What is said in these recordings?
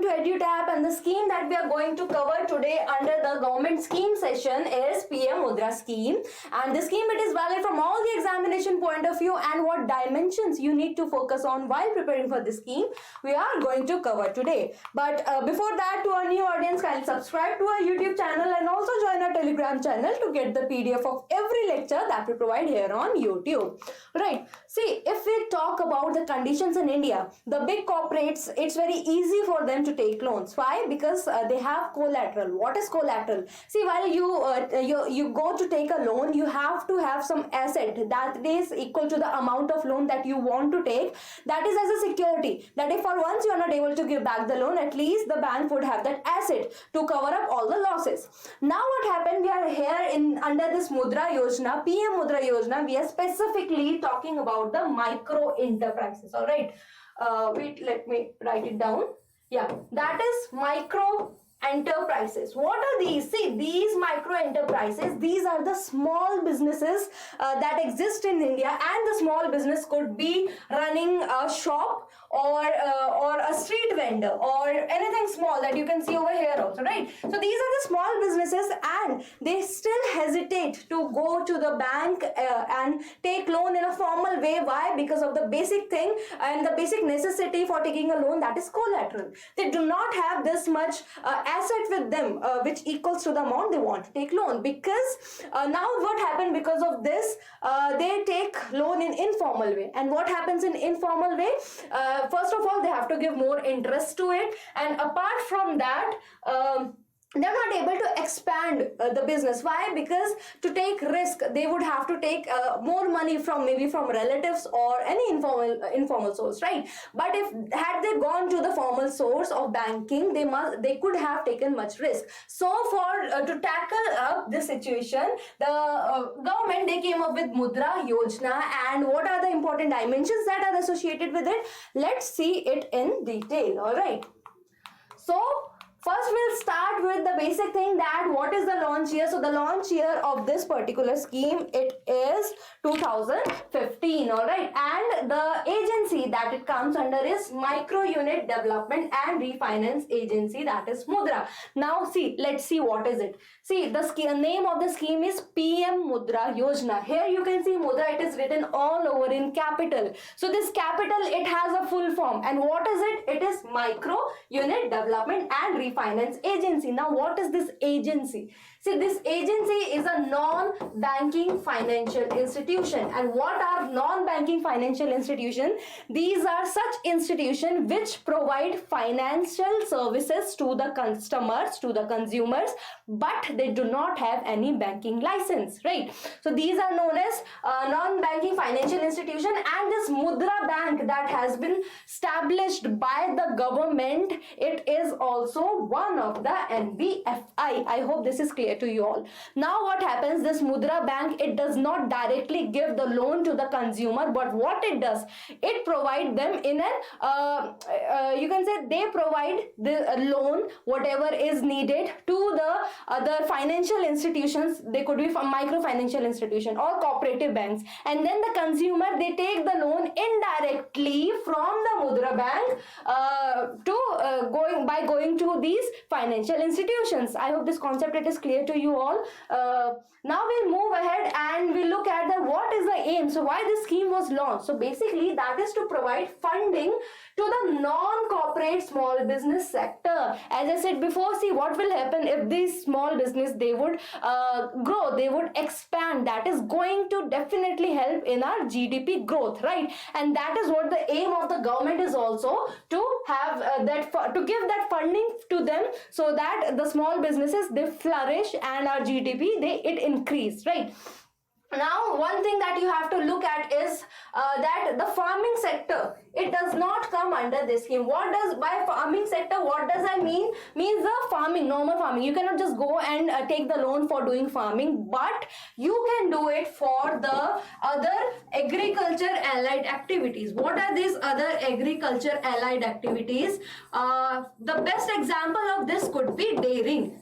to EduTap, and the scheme that we are going to cover today under the government scheme session is PM Mudra scheme. And the scheme, it is valid from all the examination point of view, and what dimensions you need to focus on while preparing for this scheme we are going to cover today. But before that, to our new audience, kindly subscribe to our YouTube channel and also join our Telegram channel to get the PDF of every lecture that we provide here on YouTube. Right. See, if we talk about the conditions in India, the big corporates, it's very easy for them to take loans. Why? Because they have collateral. What is collateral? See, while you go to take a loan, you have to have some asset that is equal to the amount of loan that you want to take. That is as a security. That if for once you are not able to give back the loan, at least the bank would have that asset to cover up all the losses. Now what happened? We are here in under this Mudra Yojana, PM Mudra Yojana. We are specifically talking about the micro enterprises. All right. Wait, let me write it down. Yeah, that is micro enterprises. What are these? See, these micro enterprises, these are the small businesses that exist in India, and the small business could be running a shop or a street vendor or anything small that you can see over here also, right? So these are the small businesses, and they still hesitate to go to the bank and take loan in a formal way. Why? Because of the basic thing and the basic necessity for taking a loan, that is collateral. They do not have this much asset with them which equals to the amount they want to take loan. Because now what happened, because of this they take loan in informal way. And what happens in informal way? First of all, they have to give more interest to it, and apart from that they're not able to expand the business. Why? Because to take risk, they would have to take more money from maybe from relatives or any informal source, right? But if had they gone to the formal source of banking, they could have taken much risk. So for to tackle up this situation, the government, they came up with Mudra Yojana. And what are the important dimensions that are associated with it? Let's see it in detail. All right. So first, we'll start with the basic thing, that what is the launch year. So the launch year of this particular scheme, it is 2015. All right. And the agency that it comes under is Micro Unit Development and Refinance Agency, that is Mudra. Now see, let's see what is it. See, the name of the scheme is PM Mudra Yojana. Here you can see Mudra, it is written all over in capital. So this capital, it has a full form. And what is it? It is Micro Unit Development and Refinance Agency. Now what is this agency? See, this agency is a non-banking financial institution. And what are non-banking financial institutions? These are such institutions which provide financial services to the customers, to the consumers, but they do not have any banking license, right? So these are known as non-banking financial institution. And this Mudra Bank that has been established by the government, it is also one of the NBFI. I hope this is clear to you all. Now what happens, this Mudra Bank, it does not directly give the loan to the consumer, but what it does, it provide them in an you can say they provide the loan whatever is needed to the other financial institutions. They could be from micro financial institution or cooperative banks, and then the consumer, they take the loan indirectly from the Mudra Bank going to these financial institutions. I hope this concept, it is clear to you all. Now we'll move ahead and we'll look at the what is the aim. So why this scheme was launched? So basically that is to provide funding to the non-corporate small business sector. As I said before, see what will happen if this small business, they would grow, they would expand. That is going to definitely help in our GDP growth, right? And that is what the aim of the government is also, to have to give that funding to them, so that the small businesses, they flourish and our GDP, it increase, right? Now one thing that you have to look at is that the farming sector, it does not come under this scheme. What does, by farming sector, what does I mean? Means the farming, normal farming. You cannot just go and take the loan for doing farming, but you can do it for the other agriculture allied activities. What are these other agriculture allied activities? The best example of this could be dairying.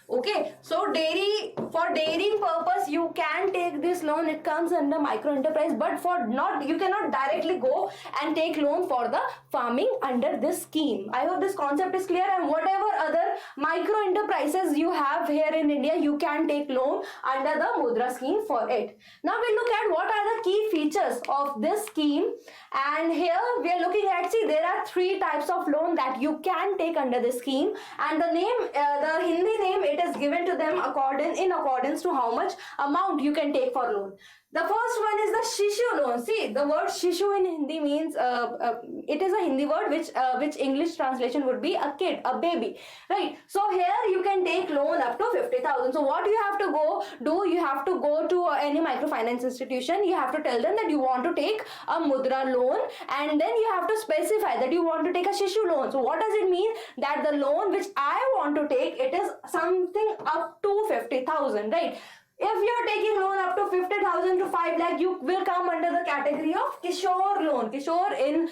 Okay, so for dairying purpose you can take this loan. It comes under micro enterprise, but for not, you cannot directly go and take loan for the farming under this scheme. I hope this concept is clear, and whatever other micro enterprises you have here in India, you can take loan under the Mudra scheme for it. Now we look at what are the key features of this scheme, and here we are looking at, see, there are three types of loan that you can take under this scheme, and the name, the Hindi name, it is given to them in accordance to how much amount you can take for loan. The first one is the Shishu loan. See, the word Shishu in Hindi means, it is a Hindi word which English translation would be a kid, a baby, right? So here you can take loan up to 50,000. So what you have to do, you have to go to any microfinance institution. You have to tell them that you want to take a Mudra loan, and then you have to specify that you want to take a Shishu loan. So what does it mean? That the loan which I want to take, it is something up to 50,000, right? If you are taking loan up to 50,000 to 5 lakh, you will come under the category of Kishore loan. Kishore in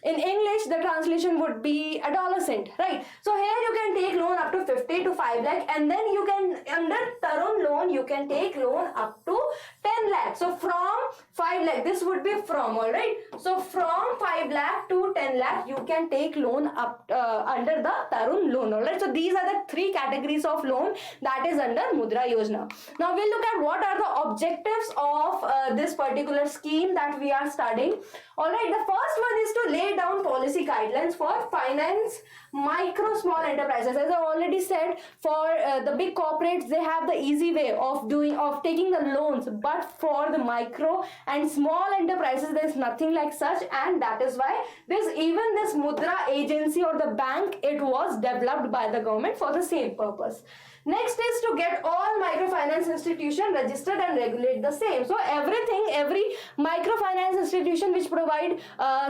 English, the translation would be adolescent, right? So here you can take loan up to 50 to 5 lakh, and then you can, under Tarun loan, you can take loan up to 10 lakh. So from 5 lakh, this would be from, all right? So from 5 lakh to 10 lakh, you can take loan up under the Tarun loan, all right? So these are the three categories of loan that is under Mudra Yojana. Now we'll look at what are the objectives of this particular scheme that we are studying. Alright, the first one is to lay down policy guidelines for finance micro small enterprises. As I already said, for the big corporates, they have the easy way of taking the loans, but for the micro and small enterprises, there is nothing like such, and that is why this Mudra agency or the bank, it was developed by the government for the same purpose. Next is to get all microfinance institution registered and regulate the same. So every microfinance institution which provide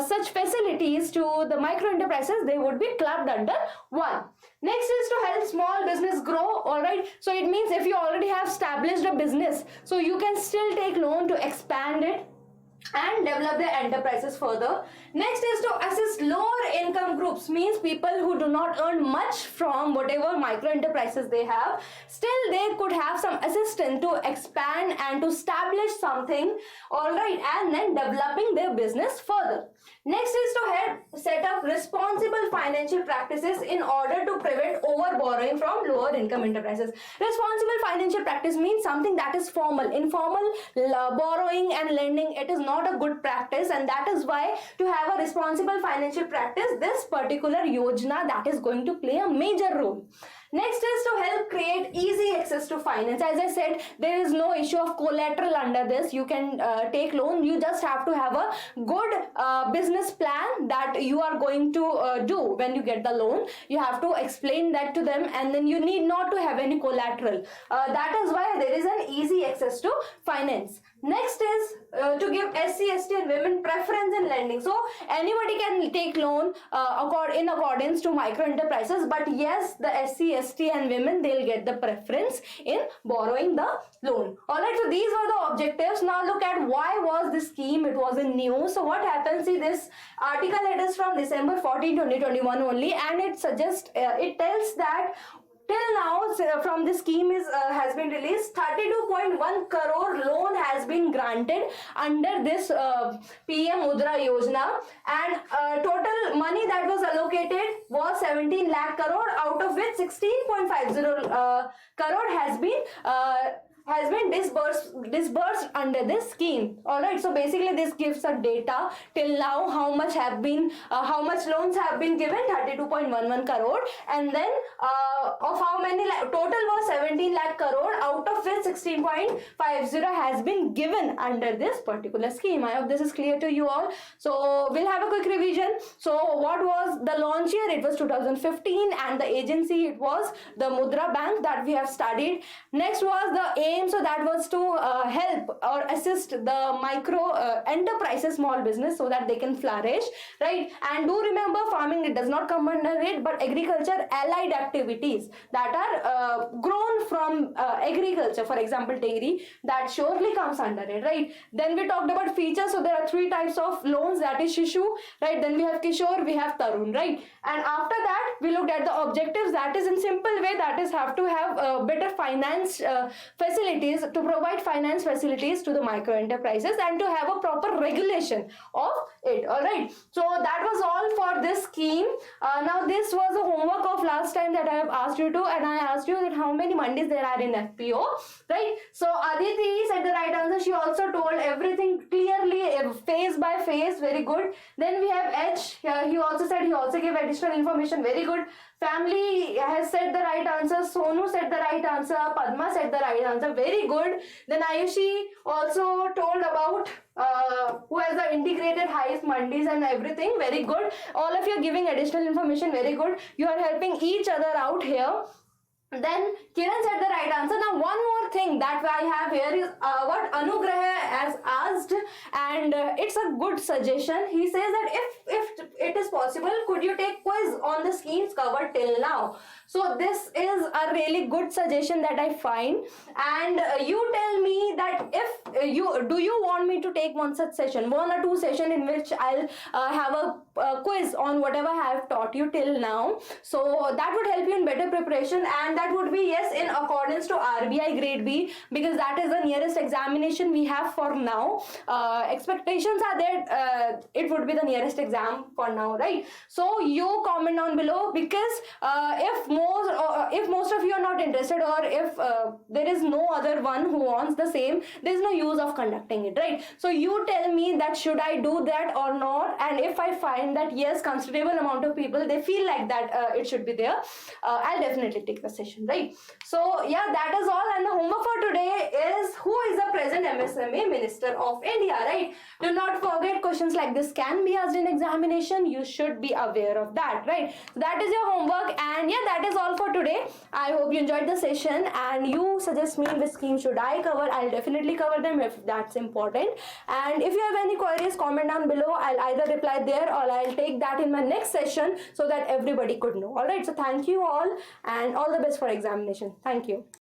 such facilities to the micro enterprises, they would be clubbed under one. Next is to help small business grow. All right, so it means if you already have established a business, so you can still take loan to expand it and develop their enterprises further. Next is to assist lower income groups, means people who do not earn much from whatever micro enterprises they have, still they could have some assistance to expand and to establish something, all right, and then developing their business further. Next is to help set up responsible financial practices in order to prevent over borrowing from lower income enterprises. Responsible financial practice means something that is formal. Informal borrowing and lending, it is not a good practice, and that is why to have a responsible financial practice, this particular Yojana, that is going to play a major role. Next is to help create easy access to finance. As I said, there is no issue of collateral under this. You can take loan. You just have to have a good business plan that you are going to do when you get the loan. You have to explain that to them, and then you need not to have any collateral. That is why there is an easy access to finance. Next is to give SC, ST and women preference in lending. So anybody can take loan in accordance to micro enterprises, but yes, the SC, ST and women, they'll get the preference in borrowing the loan. Alright, so these were the objectives. Now look at why was this scheme, it was in news. So what happens, see, this article, it is from December 14, 2021 only, and it suggests, it tells that till now, from the scheme has been released, 32.1 crore loan has been granted under this PM Mudra Yojana, and total money that was allocated was 17 lakh crore, out of which 16.50 crore has been disbursed under this scheme. All right, so basically this gives a data till now how much loans have been given, 32.11 crore, and then of how many total was 17 lakh crore, out of which 16.50 has been given under this particular scheme. I hope this is clear to you all. So we'll have a quick revision. So what was the launch year? It was 2015, and the agency, it was the Mudra Bank that we have studied. Next was the aim, so that was to help or assist the micro enterprises, small business, so that they can flourish, right? And do remember, farming, it does not come under it, but agriculture allied activities that are grown from agriculture, for example dairy, that surely comes under it, right? Then we talked about features. So there are three types of loans, that is Shishu, right? Then we have Kishore, we have Tarun, right? And after that we looked at the objectives, that is in simple way, that is have to have better finance facilities, to provide finance facilities to the micro enterprises, and to have a proper regulation of it. All right, so that was all for this scheme. Now this was a homework of last time that I have asked you to, and I asked you that how many Mandis there are in FPO, right? So Aditi said the right answer. She also told everything clearly, phase by phase. Very good. Then we have H. He also said, he also gave additional information. Very good. Family has said the right answer. Sonu said the right answer. Padma said the right answer. Very good. Then Ayushi also told about who has the integrated highest mandis and everything. Very good. All of you are giving additional information. Very good. You are helping each other out here. Then Kiran said the right answer. Now one more thing that I have here is what Anugrah has asked, and it's a good suggestion. He says that if it is possible, could you take quiz on the schemes covered till now? So this is a really good suggestion that I find, and you tell me that if you want me to take one such session, one or two session in which I'll have a quiz on whatever I have taught you till now. So that would help you in better preparation, and that would be, yes, in accordance to RBI grade B, because that is the nearest examination we have for now. Expectations are that it would be the nearest exam for now, right? So you comment down below, because if most of you are not interested, or if there is no other one who wants the same, there is no use of conducting it, right? So you tell me that should I do that or not, and if I find that yes, considerable amount of people, they feel like that it should be there, I'll definitely take the session, right? So yeah, that is all. And the homework for today is, who is the present MSME Minister of India, right? Do not forget, questions like this can be asked in examination. You should be aware of that, right? So that is your homework, and yeah, that is all for today. I hope you enjoyed the session, and you suggest me which scheme should I cover. I'll definitely cover them if that's important. And if you have any queries, comment down below. I'll either reply there, or I'll take that in my next session, so that everybody could know. All right, so thank you all, and all the best for examination. Thank you.